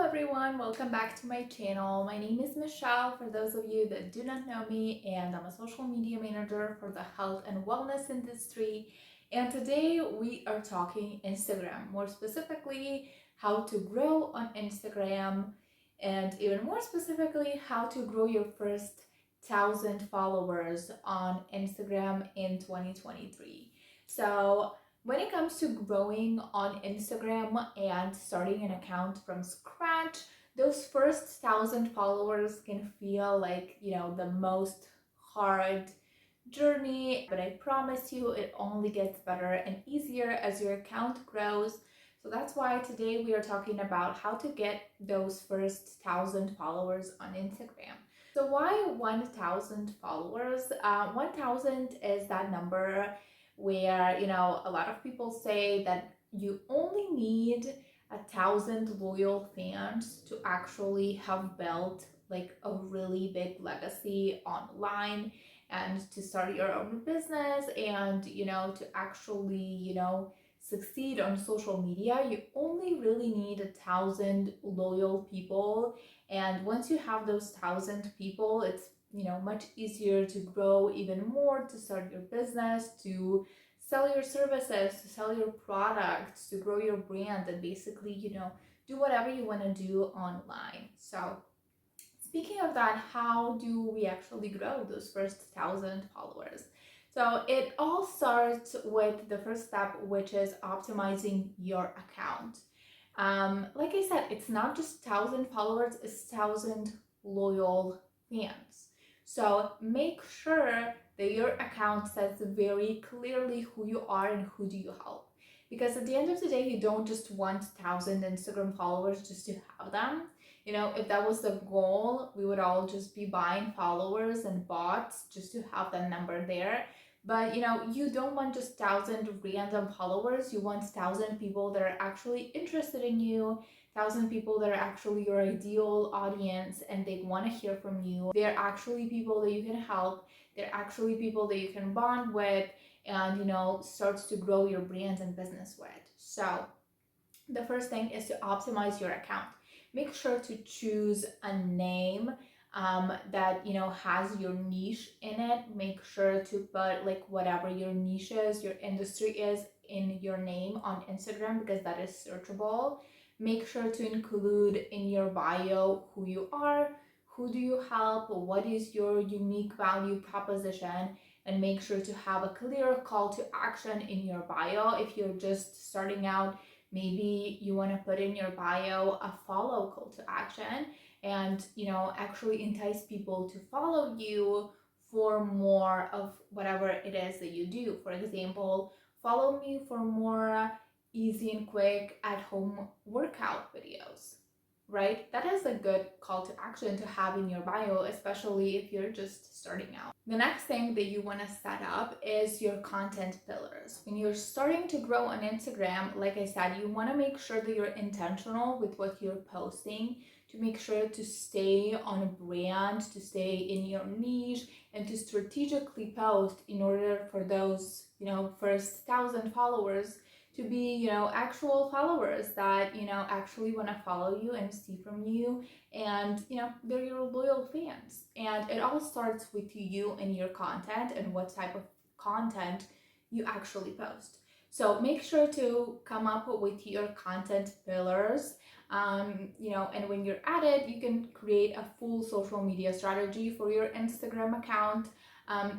everyone, welcome back to my channel. My name is Michelle for those of you that do not know me, and I'm a social media manager for the health and wellness industry. And today we are talking Instagram, more specifically how to grow on Instagram, and even more specifically how to grow your first 1,000 followers on Instagram in 2023. So when it comes to growing on Instagram and starting an account from scratch, those first 1,000 followers can feel like, the most hard journey, but I promise you it only gets better and easier as your account grows. So that's why today we are talking about how to get those first 1,000 followers on Instagram. So why 1,000 followers? 1,000 is that number where, a lot of people say that you only need 1,000 loyal fans to actually have built like a really big legacy online and to start your own business and, to actually, succeed on social media. You only really need 1,000 loyal people. And once you have those 1,000 people, it's much easier to grow even more, to start your business, to sell your services, to sell your products, to grow your brand, and basically, do whatever you want to do online. So speaking of that, how do we actually grow those first 1,000 followers? So it all starts with the first step, which is optimizing your account. Like I said, it's not just 1,000 followers, it's 1,000 loyal fans. So make sure that your account says very clearly who you are and who do you help. Because at the end of the day, you don't just want 1,000 Instagram followers just to have them. If that was the goal, we would all just be buying followers and bots just to have that number there. But you don't want just 1,000 random followers. You want 1,000 people that are actually interested in you, 1,000 people that are actually your ideal audience and they want to hear from you. They're actually people that you can help. They're actually people that you can bond with and, starts to grow your brand and business with. So the first thing is to optimize your account. Make sure to choose a name that has your niche in it. Make sure to put like whatever your niche is, your industry is in your name on Instagram because that is searchable. Make sure to include in your bio who you are, who do you help, what is your unique value proposition, and make sure to have a clear call to action in your bio. If you're just starting out, maybe you want to put in your bio a follow call to action and actually entice people to follow you for more of whatever it is that you do. For example, follow me for more easy and quick at home workout videos, right? That is a good call to action to have in your bio, especially if you're just starting out. The next thing that you want to set up is your content pillars. When you're starting to grow on Instagram, like I said, you want to make sure that you're intentional with what you're posting, to make sure to stay on brand, to stay in your niche, and to strategically post in order for those, first 1,000 followers to be, actual followers that, actually want to follow you and see from you. And, they're your loyal fans. And it all starts with you and your content and what type of content you actually post. So make sure to come up with your content pillars. And when you're at it, you can create a full social media strategy for your Instagram account.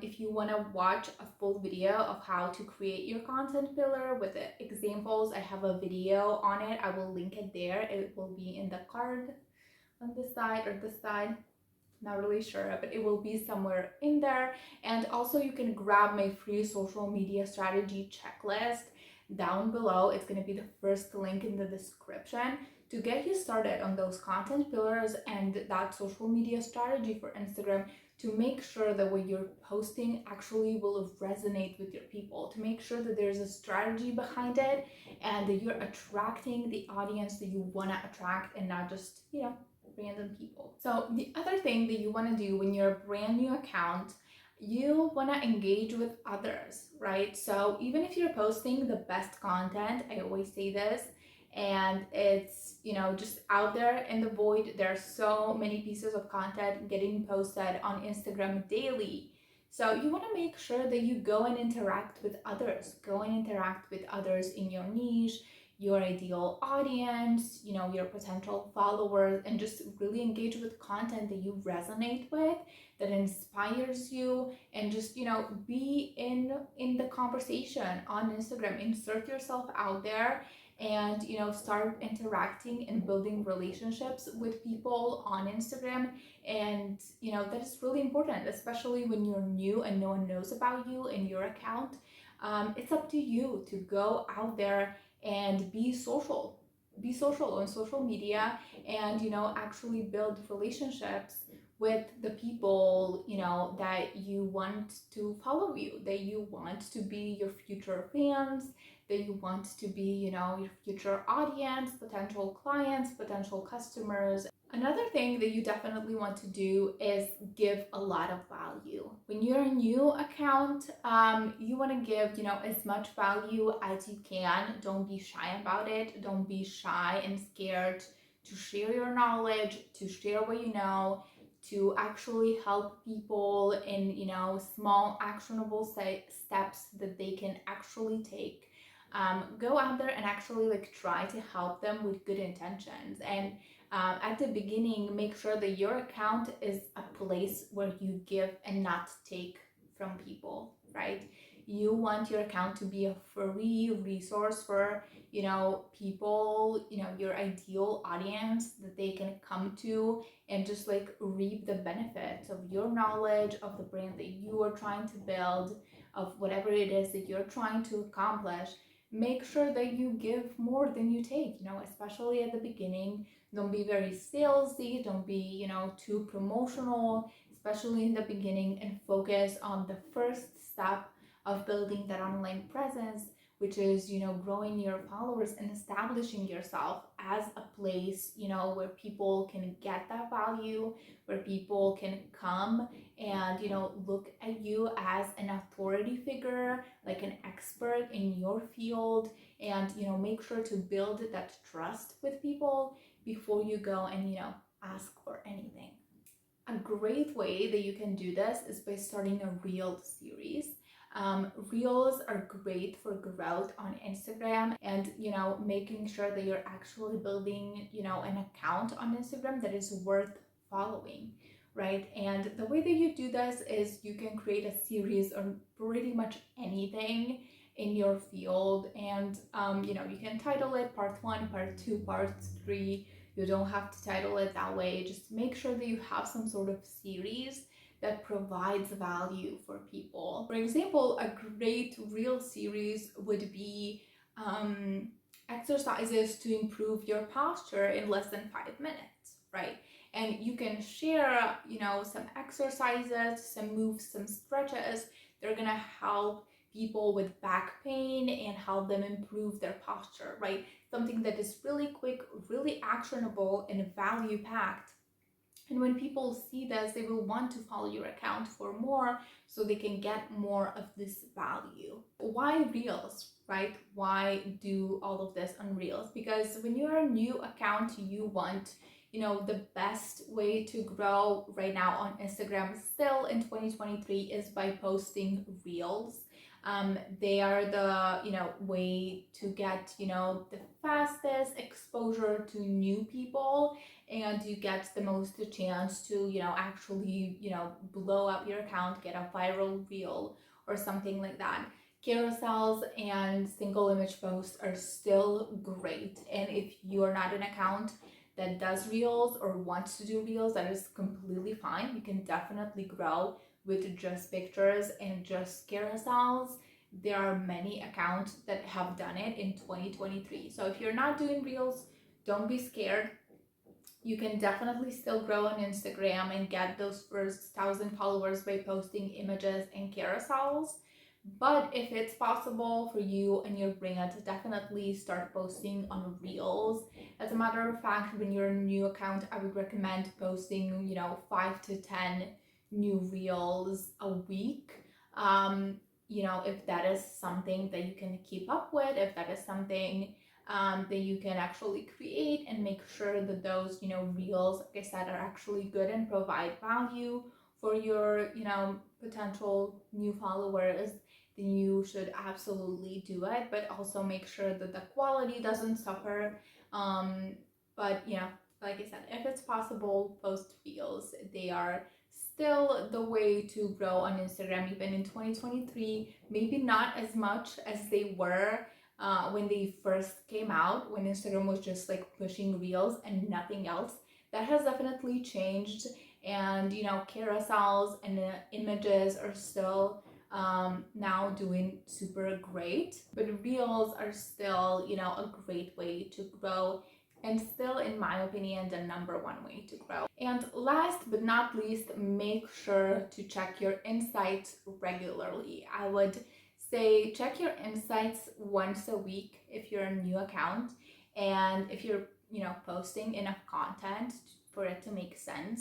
If you want to watch a full video of how to create your content pillar with the examples, I have a video on it. I will link it there. It will be in the card on this side or this side. Not really sure, but it will be somewhere in there. And also you can grab my free social media strategy checklist down below. It's going to be the first link in the description to get you started on those content pillars and that social media strategy for Instagram, to make sure that what you're posting actually will resonate with your people, to make sure that there's a strategy behind it and that you're attracting the audience that you want to attract and not just, random people. So the other thing that you want to do when you're a brand new account, you want to engage with others, right? So even if you're posting the best content, I always say this, and it's, just out there in the void. There are so many pieces of content getting posted on Instagram daily. So you want to make sure that you go and interact with others, in your niche, your ideal audience, your potential followers, and just really engage with content that you resonate with, that inspires you, and just, be in the conversation on Instagram. Insert yourself out there, and start interacting and building relationships with people on Instagram. And that is really important, especially when you're new and no one knows about you and your account. It's up to you to go out there and be social on social media, and actually build relationships with the people that you want to follow you, that you want to be your future fans, that you want to be your future audience, potential clients, potential customers. Another thing that you definitely want to do is give a lot of value. When you're a new account, you want to give, as much value as you can. Don't be shy about it. Don't be shy and scared to share your knowledge, to share what you know, to actually help people in, small actionable steps that they can actually take. Go out there and actually try to help them with good intentions. And at the beginning, make sure that your account is a place where you give and not take from people, right? You want your account to be a free resource for, people, your ideal audience, that they can come to and just reap the benefits of your knowledge, of the brand that you are trying to build, of whatever it is that you're trying to accomplish. Make sure that you give more than you take, especially at the beginning. Don't be very salesy, don't be, too promotional, especially in the beginning, and focus on the first step of building that online presence, which is, growing your followers and establishing yourself as a place, where people can get that value, where people can come and, look at you as an authority figure, like an expert in your field, and, make sure to build that trust with people before you go and, ask for anything. A great way that you can do this is by starting a reel series. Reels are great for growth on Instagram, and making sure that you're actually building an account on Instagram that is worth following, right? And the way that you do this is you can create a series on pretty much anything in your field, and you can title it part 1, part 2, part 3. You don't have to title it that way. Just make sure that you have some sort of series that provides value for people. For example, a great reel series would be exercises to improve your posture in less than 5 minutes, right? And you can share, some exercises, some moves, some stretches. They're gonna help people with back pain and help them improve their posture, right? Something that is really quick, really actionable, and value packed. And when people see this, they will want to follow your account for more, so they can get more of this value. Why Reels, right? Why do all of this on Reels? Because when you're a new account, you want, the best way to grow right now on Instagram still in 2023 is by posting Reels. They are the way to get the fastest exposure to new people, and you get the most chance to actually blow up your account, get a viral reel or something like that. Carousels and single image posts are still great, and if you are not an account that does reels or wants to do reels, that is completely fine. You can definitely grow with just pictures and just carousels. There are many accounts that have done it in 2023. So if you're not doing reels, don't be scared. You can definitely still grow on Instagram and get those first 1,000 followers by posting images and carousels. But if it's possible for you and your brand, definitely start posting on Reels. As a matter of fact, when you're a new account, I would recommend posting, 5 to 10 new Reels a week. If that is something that you can keep up with, if that is something that you can actually create and make sure that those, reels, like I said, are actually good and provide value for your, potential new followers, then you should absolutely do it, but also make sure that the quality doesn't suffer. But like I said, if it's possible, post reels. They are still the way to grow on Instagram, even in 2023. Maybe not as much as they were when they first came out, when Instagram was just like pushing reels and nothing else. That has definitely changed, and carousels and images are still now doing super great, but reels are still a great way to grow, and still, in my opinion, the number one way to grow. And last but not least, make sure to check your insights regularly. I would say check your insights once a week if you're a new account, and if you're posting enough content for it to make sense.